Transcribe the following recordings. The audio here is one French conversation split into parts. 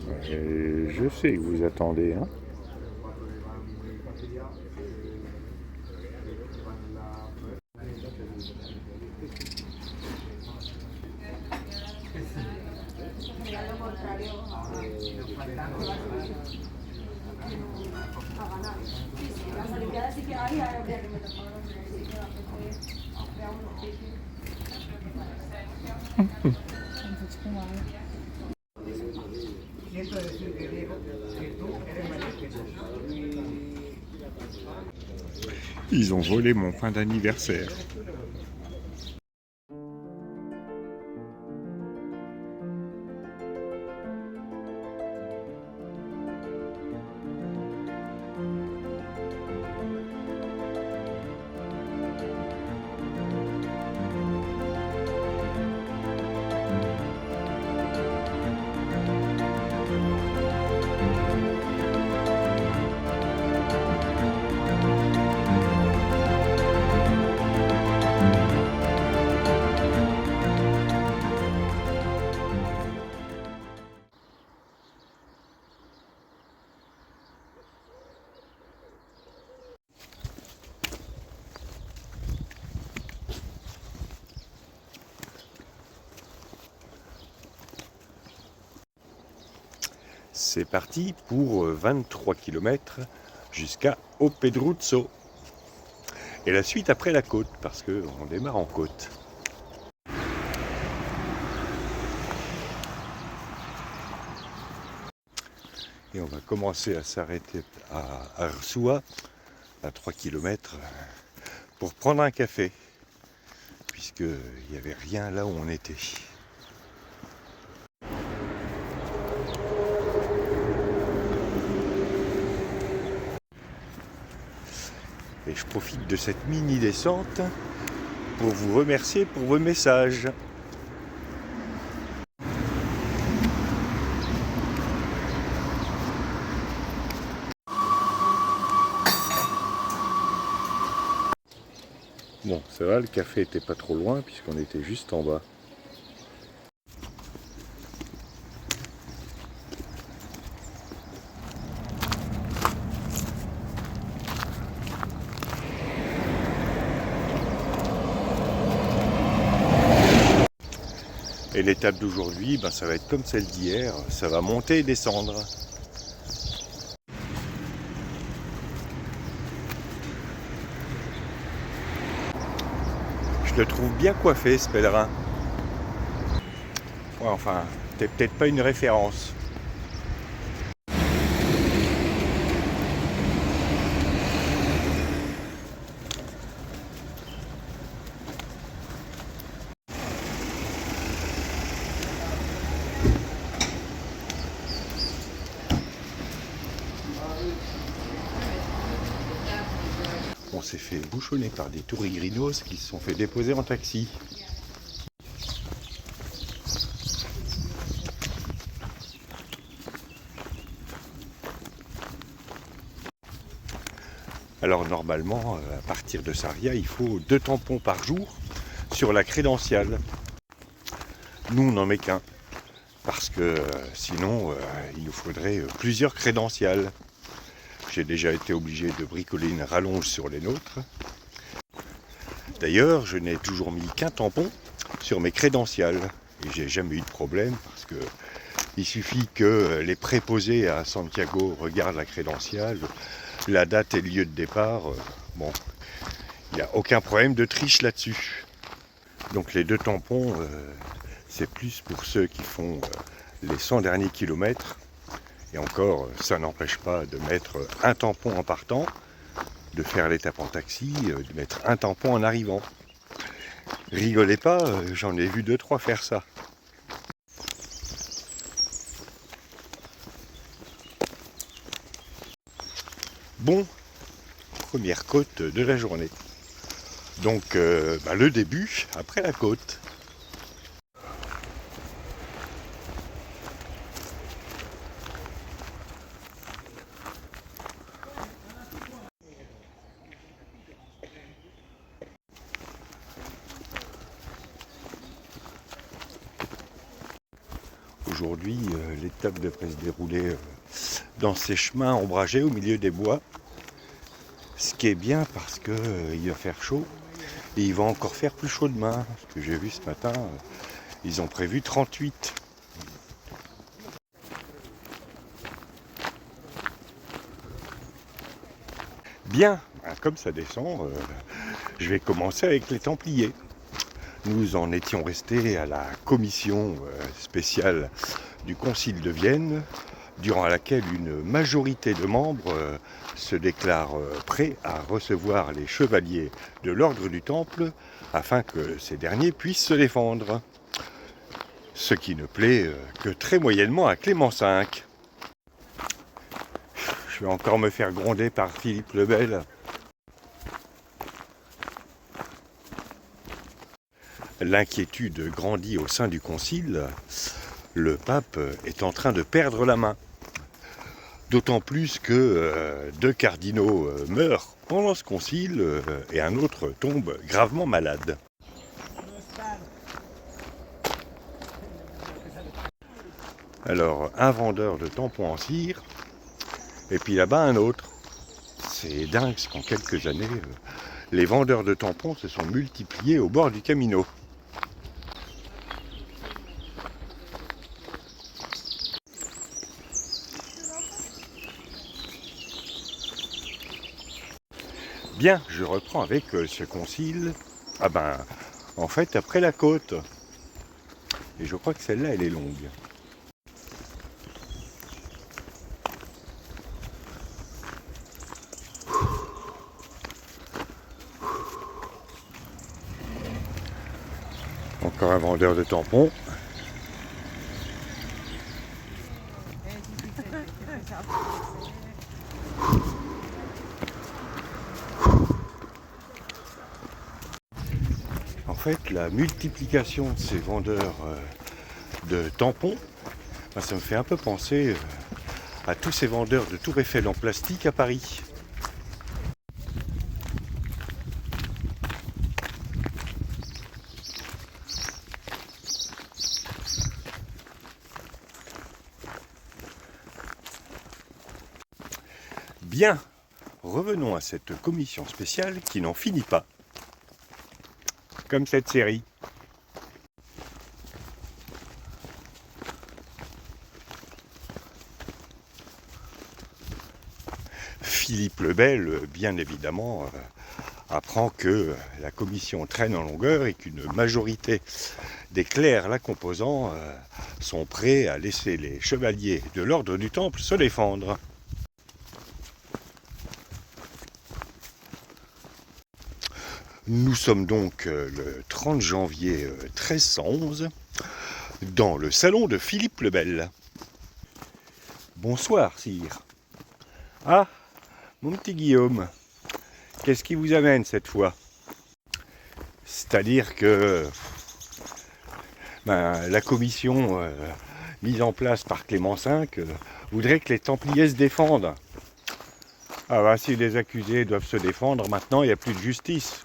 Je sais que vous attendez, hein. Ils ont volé mon pain d'anniversaire. C'est parti pour 23 km jusqu'à Opedruzzo. Et la suite après la côte, parce qu'on démarre en côte. Et on va commencer à s'arrêter à Arsua, à 3 km, pour prendre un café, puisqu'il n'y avait rien là où on était. Et je profite de cette mini descente pour vous remercier pour vos messages. Bon, ça va, le café était pas trop loin puisqu'on était juste en bas. Et l'étape d'aujourd'hui, ça va être comme celle d'hier, ça va monter et descendre. Je le trouve bien coiffé ce pèlerin. Ouais, enfin, t'es peut-être pas une référence. On s'est fait bouchonner par des tourigrinos qui se sont fait déposer en taxi. Alors normalement, à partir de Sarria, il faut 2 tampons par jour sur la crédentiale. Nous, on n'en met qu'un. Parce que sinon, il nous faudrait plusieurs crédentiales. J'ai déjà été obligé de bricoler une rallonge sur les nôtres. D'ailleurs, je n'ai toujours mis qu'un tampon sur mes crédentiales. Et j'ai jamais eu de problème parce que il suffit que les préposés à Santiago regardent la crédentiale, la date et le lieu de départ. Bon, il n'y a aucun problème de triche là-dessus. Donc les 2 tampons, c'est plus pour ceux qui font les 100 derniers kilomètres. Et encore, ça n'empêche pas de mettre un tampon en partant, de faire l'étape en taxi, de mettre un tampon en arrivant. Rigolez pas, j'en ai vu 2-3 faire ça. Bon, première côte de la journée. Donc le début après la côte. Aujourd'hui, l'étape devrait se dérouler dans ces chemins ombragés au milieu des bois. Ce qui est bien parce qu'il va faire chaud et il va encore faire plus chaud demain. Ce que j'ai vu ce matin, ils ont prévu 38. Bien, comme ça descend, je vais commencer avec les Templiers. Nous en étions restés à la commission spéciale du Concile de Vienne, durant laquelle une majorité de membres se déclarent prêts à recevoir les chevaliers de l'ordre du Temple afin que ces derniers puissent se défendre. Ce qui ne plaît que très moyennement à Clément V. Je vais encore me faire gronder par Philippe le Bel. L'inquiétude grandit au sein du concile. Le pape est en train de perdre la main. D'autant plus que 2 cardinaux meurent pendant ce concile et un autre tombe gravement malade. Alors, un vendeur de tampons en cire, et puis là-bas un autre. C'est dingue qu'en quelques années, les vendeurs de tampons se sont multipliés au bord du Camino. Bien, je reprends avec ce concile. Ah ben, en fait, après la côte. Et je crois que celle-là, elle est longue. Encore un vendeur de tampons. En fait, la multiplication de ces vendeurs de tampons, ça me fait un peu penser à tous ces vendeurs de tour Eiffel en plastique à Paris. Bien, revenons à cette commission spéciale qui n'en finit pas. Comme cette série. Philippe le Bel, bien évidemment, apprend que la commission traîne en longueur et qu'une majorité des clercs la composant sont prêts à laisser les chevaliers de l'ordre du Temple se défendre. Nous sommes donc le 30 janvier 1311 dans le salon de Philippe le Bel. Bonsoir, sire. Ah, mon petit Guillaume, qu'est-ce qui vous amène cette fois? C'est-à-dire que la commission mise en place par Clément V voudrait que les Templiers se défendent. Ah bah, si les accusés doivent se défendre, maintenant il n'y a plus de justice.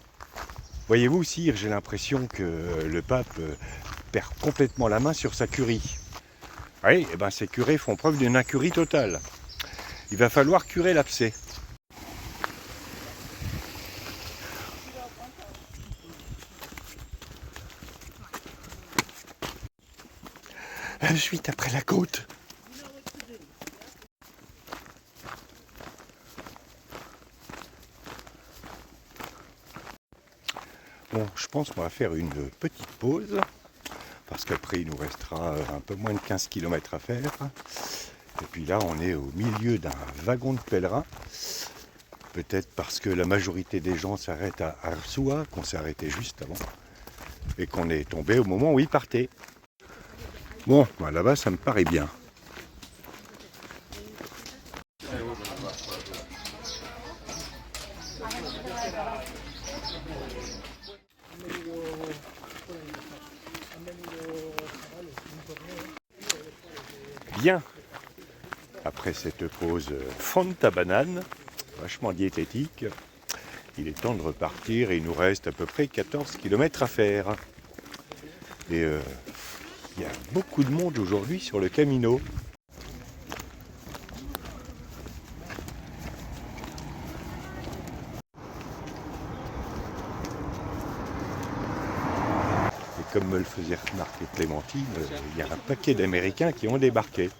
Voyez-vous, sire, j'ai l'impression que le pape perd complètement la main sur sa curie. Oui, et ben ces curés font preuve d'une incurie totale. Il va falloir curer l'abcès. Suite après la côte. Bon, je pense qu'on va faire une petite pause, parce qu'après il nous restera un peu moins de 15 km à faire. Et puis là, on est au milieu d'un wagon de pèlerins. Peut-être parce que la majorité des gens s'arrêtent à Arsoua, qu'on s'est arrêté juste avant, et qu'on est tombé au moment où ils partaient. Bon, bah là-bas, ça me paraît bien. Bien, après cette pause Fanta banane, vachement diététique, il est temps de repartir et il nous reste à peu près 14 km à faire. Et Il y a beaucoup de monde aujourd'hui sur le Camino. Et comme me le faisait remarquer Clémentine, il y a un paquet d'Américains qui ont débarqué.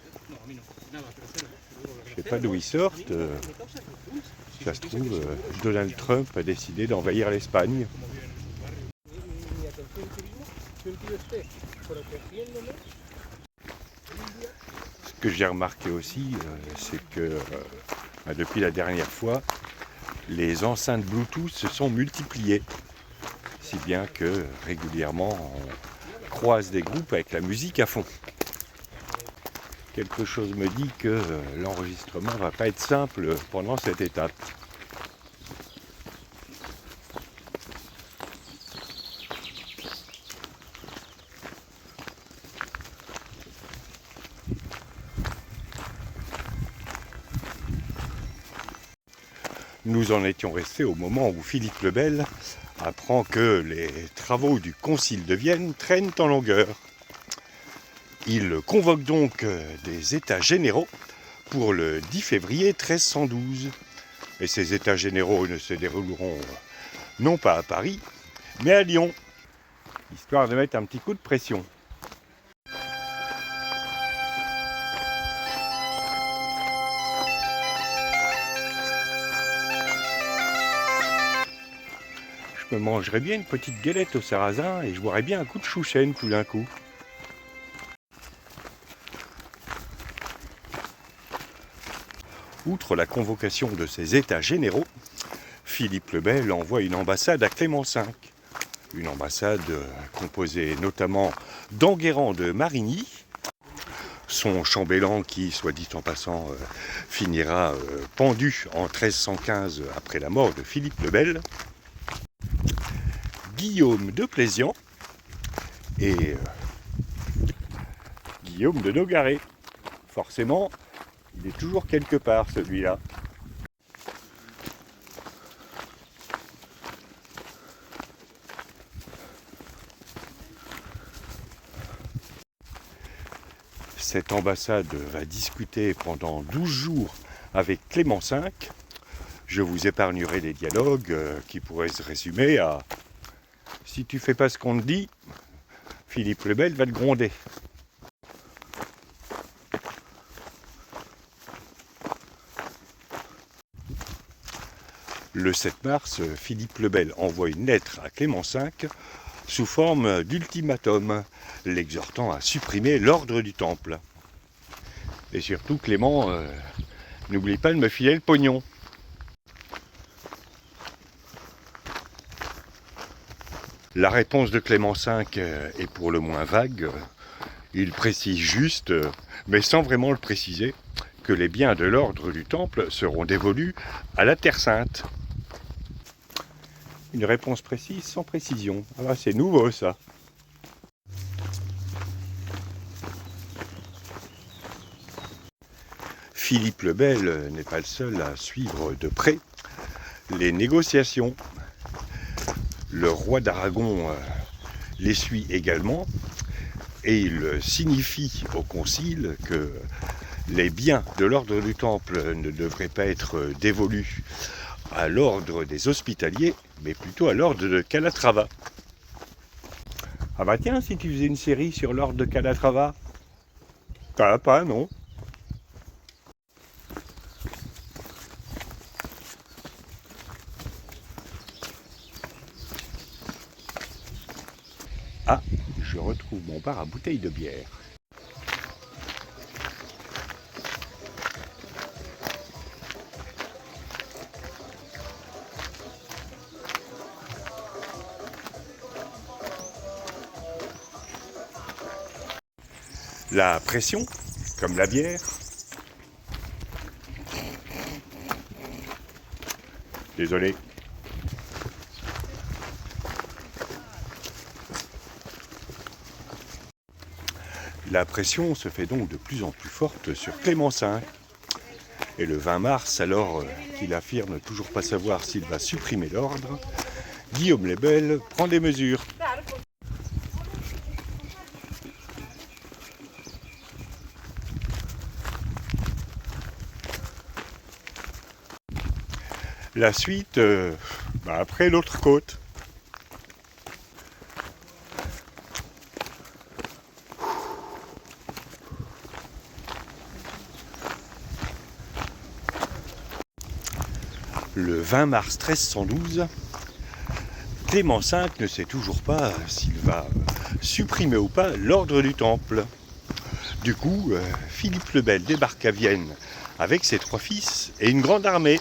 Je ne sais pas d'où ils sortent. Ça se trouve, Donald Trump a décidé d'envahir l'Espagne. Ce que j'ai remarqué aussi, c'est que depuis la dernière fois, les enceintes Bluetooth se sont multipliées. Si bien que régulièrement, on croise des groupes avec la musique à fond. Quelque chose me dit que l'enregistrement ne va pas être simple pendant cette étape. Nous en étions restés au moment où Philippe le Bel apprend que les travaux du Concile de Vienne traînent en longueur. Il convoque donc des États généraux pour le 10 février 1312. Et ces États généraux ne se dérouleront non pas à Paris, mais à Lyon, histoire de mettre un petit coup de pression. Je me mangerais bien une petite galette au sarrasin et je boirais bien un coup de chouchen tout d'un coup. Outre la convocation de ces États généraux, Philippe le Bel envoie une ambassade à Clément V. Une ambassade composée notamment d'Enguerrand de Marigny, son chambellan qui, soit dit en passant, finira pendu en 1315 après la mort de Philippe le Bel, Guillaume de Plaisant et Guillaume de Nogaret. Forcément, il est toujours quelque part celui-là. Cette ambassade va discuter pendant 12 jours avec Clément V. Je vous épargnerai les dialogues qui pourraient se résumer à « Si tu fais pas ce qu'on te dit, Philippe le Bel va te gronder ». Le 7 mars, Philippe le Bel envoie une lettre à Clément V sous forme d'ultimatum, l'exhortant à supprimer l'ordre du Temple. Et surtout, Clément, n'oublie pas de me filer le pognon. La réponse de Clément V est pour le moins vague. Il précise juste, mais sans vraiment le préciser, que les biens de l'ordre du Temple seront dévolus à la Terre Sainte. Une réponse précise sans précision. Ah, c'est nouveau ça. Philippe le Bel n'est pas le seul à suivre de près les négociations. Le roi d'Aragon les suit également et il signifie au concile que les biens de l'ordre du Temple ne devraient pas être dévolus à l'ordre des hospitaliers, mais plutôt à l'ordre de Calatrava. Ah bah tiens, si tu faisais une série sur l'ordre de Calatrava, t'as pas, non? Ah, je retrouve mon bar à bouteille de bière. La pression, comme la bière. Désolé. La pression se fait donc de plus en plus forte sur Clément V. Et le 20 mars, alors qu'il affirme ne toujours pas savoir s'il va supprimer l'ordre, Guillaume le Bel prend des mesures. la suite après l'autre côte. Le 20 mars 1312, Clément V ne sait toujours pas s'il va supprimer ou pas l'ordre du Temple. Du coup, Philippe le Bel débarque à Vienne avec ses 3 fils et une grande armée.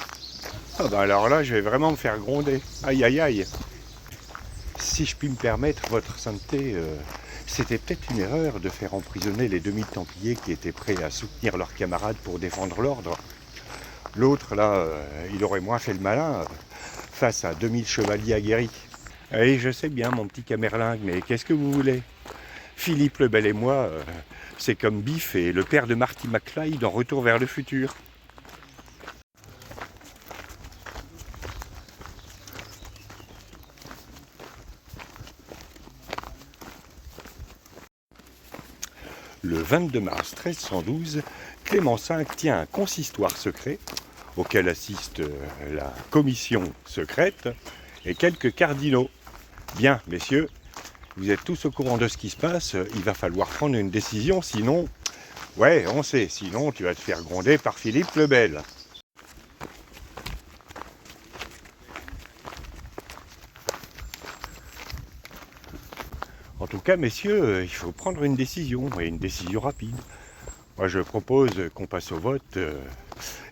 Ah bah alors là, je vais vraiment me faire gronder. Aïe aïe aïe. Si je puis me permettre, votre sainteté, c'était peut-être une erreur de faire emprisonner les 2000 Templiers qui étaient prêts à soutenir leurs camarades pour défendre l'ordre. L'autre, là, il aurait moins fait le malin face à 2000 chevaliers aguerris. Oui, je sais bien, mon petit camerlingue, mais qu'est-ce que vous voulez? Philippe le Bel et moi, c'est comme Biff et le père de Marty McFly dans Retour vers le futur. Le 22 mars 1312, Clément V tient un consistoire secret auquel assiste la commission secrète et quelques cardinaux. Bien, messieurs, vous êtes tous au courant de ce qui se passe, il va falloir prendre une décision, sinon... Ouais, on sait, sinon tu vas te faire gronder par Philippe le Bel. En tout cas, messieurs, il faut prendre une décision, et une décision rapide. Moi, je propose qu'on passe au vote,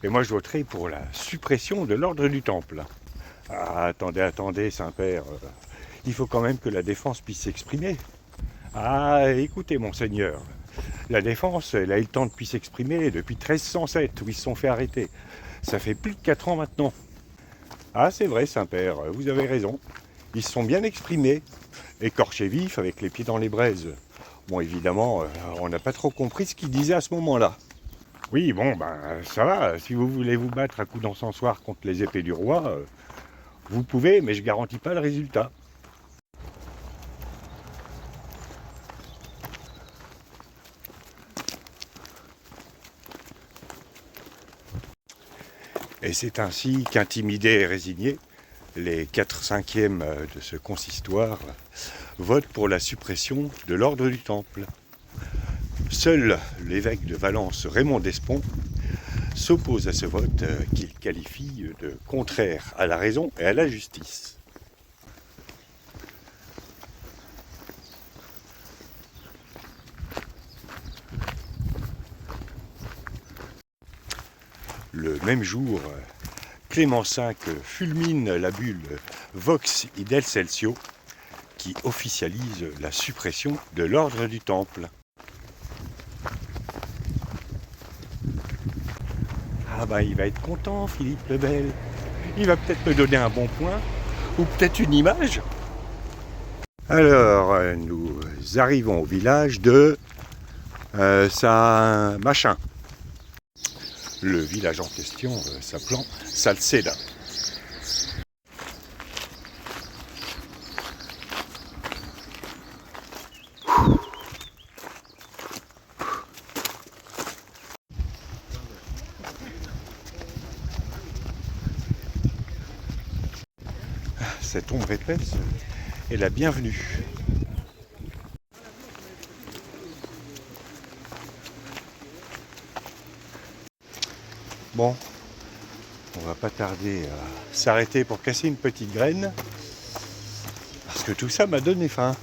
et moi, je voterai pour la suppression de l'ordre du Temple. Ah, attendez, Saint-Père, il faut quand même que la défense puisse s'exprimer. Ah, écoutez, monseigneur, la défense, elle a eu le temps de s'exprimer depuis 1307, où ils se sont fait arrêter. Ça fait plus de 4 ans maintenant. Ah, c'est vrai, Saint-Père, vous avez raison. Ils se sont bien exprimés, écorchés vifs, avec les pieds dans les braises. Bon, évidemment, on n'a pas trop compris ce qu'ils disaient à ce moment-là. Oui, bon, ben, ça va. Si vous voulez vous battre à coups d'encensoir contre les épées du roi, vous pouvez, mais je garantis pas le résultat. Et c'est ainsi qu'intimidés et résignés, les 4/5 de ce consistoire votent pour la suppression de l'ordre du Temple. Seul l'évêque de Valence, Raymond d'Espont, s'oppose à ce vote qu'il qualifie de contraire à la raison et à la justice. Le même jour, Clément V fulmine la bulle Vox id Excelsio qui officialise la suppression de l'ordre du Temple. Ah bah il va être content, Philippe le Bel. Il va peut-être me donner un bon point, ou peut-être une image. Alors, nous arrivons au village de Saint-Machin. Le village en question s'appelant Salceda. Cette ombre épaisse est la bienvenue. Bon, on va pas tarder à s'arrêter pour casser une petite graine, parce que tout ça m'a donné faim.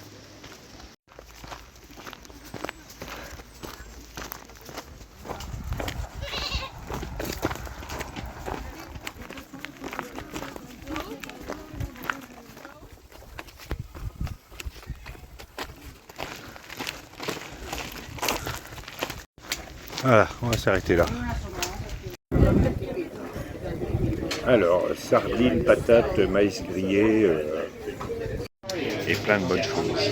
Voilà, on va s'arrêter là. Alors, sardines, patates, maïs grillé et plein de bonnes choses.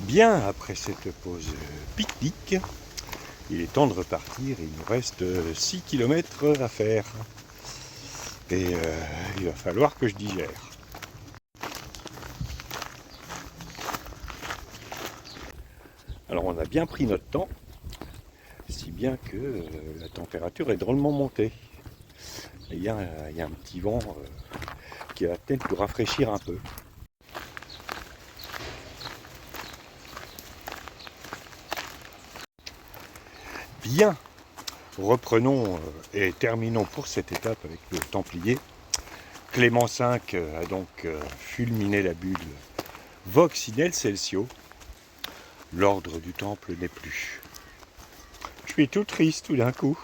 Bien, après cette pause pique-nique, il est temps de repartir. Il nous reste 6 km à faire. Et il va falloir que je digère. Alors on a bien pris notre temps, bien que la température est drôlement montée. Il y a un petit vent qui va peut-être nous rafraîchir un peu. Bien, reprenons et terminons pour cette étape avec le Templier. Clément V a donc fulminé la bulle Vox in Excelsior. L'ordre du Temple n'est plus. Je suis tout triste tout d'un coup.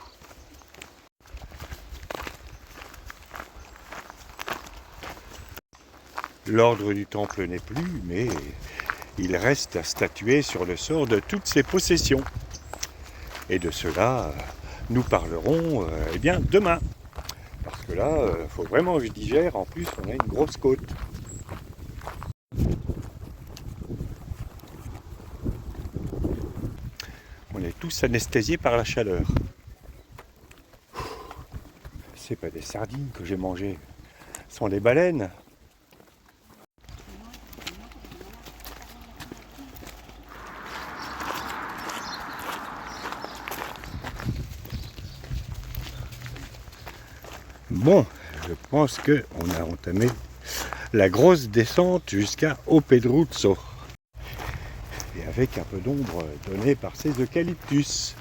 L'ordre du Temple n'est plus, mais il reste à statuer sur le sort de toutes ses possessions. Et de cela, nous parlerons eh bien, demain. Parce que là, il faut vraiment que je digère. En plus, on a une grosse côte. On est tous anesthésiés par la chaleur. C'est pas des sardines que j'ai mangées, ce sont des baleines. Bon, je pense qu'on a entamé la grosse descente jusqu'à Opedruzzo. Et avec un peu d'ombre donnée par ces eucalyptus.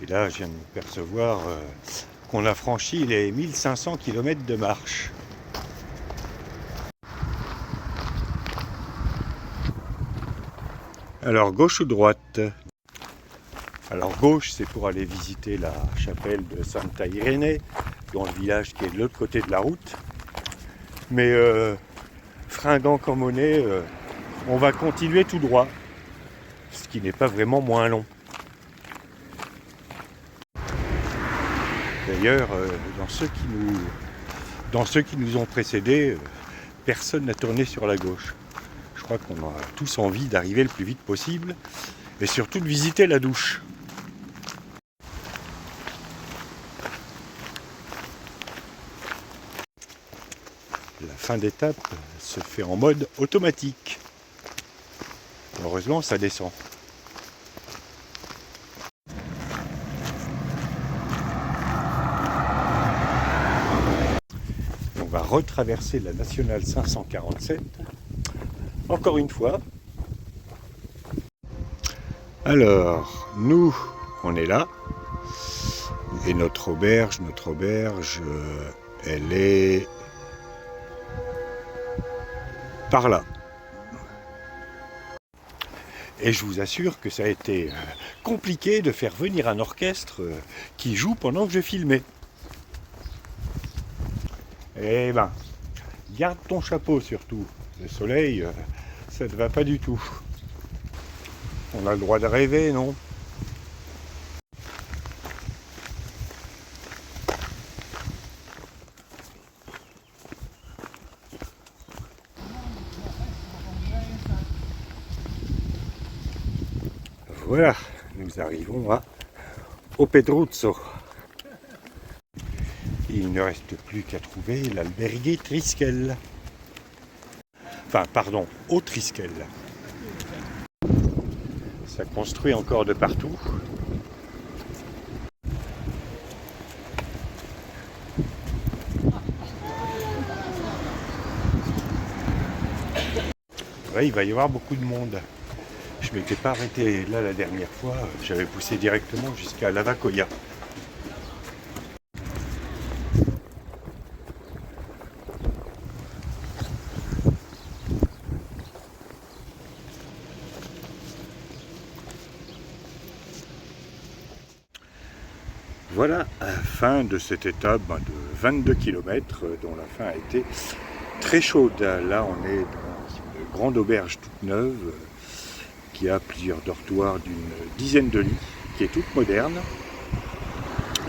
Et là, je viens de me percevoir qu'on a franchi les 1500 km de marche. Alors, gauche ou droite? Alors, gauche, c'est pour aller visiter la chapelle de Santa Irene, dans le village qui est de l'autre côté de la route. Mais, fringant comme on est, on va continuer tout droit, ce qui n'est pas vraiment moins long. D'ailleurs, dans ceux qui nous ont précédés, personne n'a tourné sur la gauche. Je crois qu'on a tous envie d'arriver le plus vite possible et surtout de visiter la douche. La fin d'étape se fait en mode automatique. Heureusement, ça descend. On va retraverser la nationale 547. Encore une fois. Alors, nous, on est là. Et notre auberge, elle est par là. Et je vous assure que ça a été compliqué de faire venir un orchestre qui joue pendant que je filmais. Eh ben, garde ton chapeau surtout. Le soleil, ça ne va pas du tout. On a le droit de rêver, non ? Voilà, nous arrivons à Opedruzzo. Il ne reste plus qu'à trouver l'albergue Triskel. Enfin, pardon, au Triskel. Ça construit encore de partout. Ouais, il va y avoir beaucoup de monde. Je ne m'étais pas arrêté là la dernière fois, j'avais poussé directement jusqu'à Lavacolla. Voilà, fin de cette étape de 22 km dont la fin a été très chaude. Là, on est dans une grande auberge toute neuve qui a plusieurs dortoirs d'une dizaine de lits, qui est toute moderne.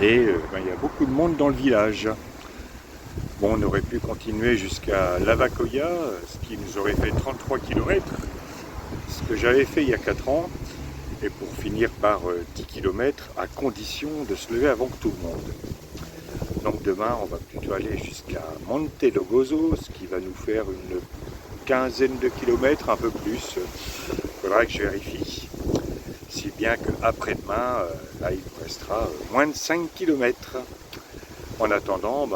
Et il y a beaucoup de monde dans le village. Bon, on aurait pu continuer jusqu'à Lavacolla, ce qui nous aurait fait 33 km, ce que j'avais fait il y a 4 ans. Et pour finir par 10 km, à condition de se lever avant que tout le monde. Donc demain, on va plutôt aller jusqu'à Montelogoso, ce qui va nous faire une quinzaine de kilomètres, un peu plus. Il faudra que je vérifie. Si bien qu'après-demain, là, il nous restera moins de 5 kilomètres. En attendant,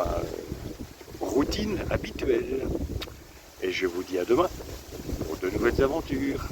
routine habituelle. Et je vous dis à demain pour de nouvelles aventures.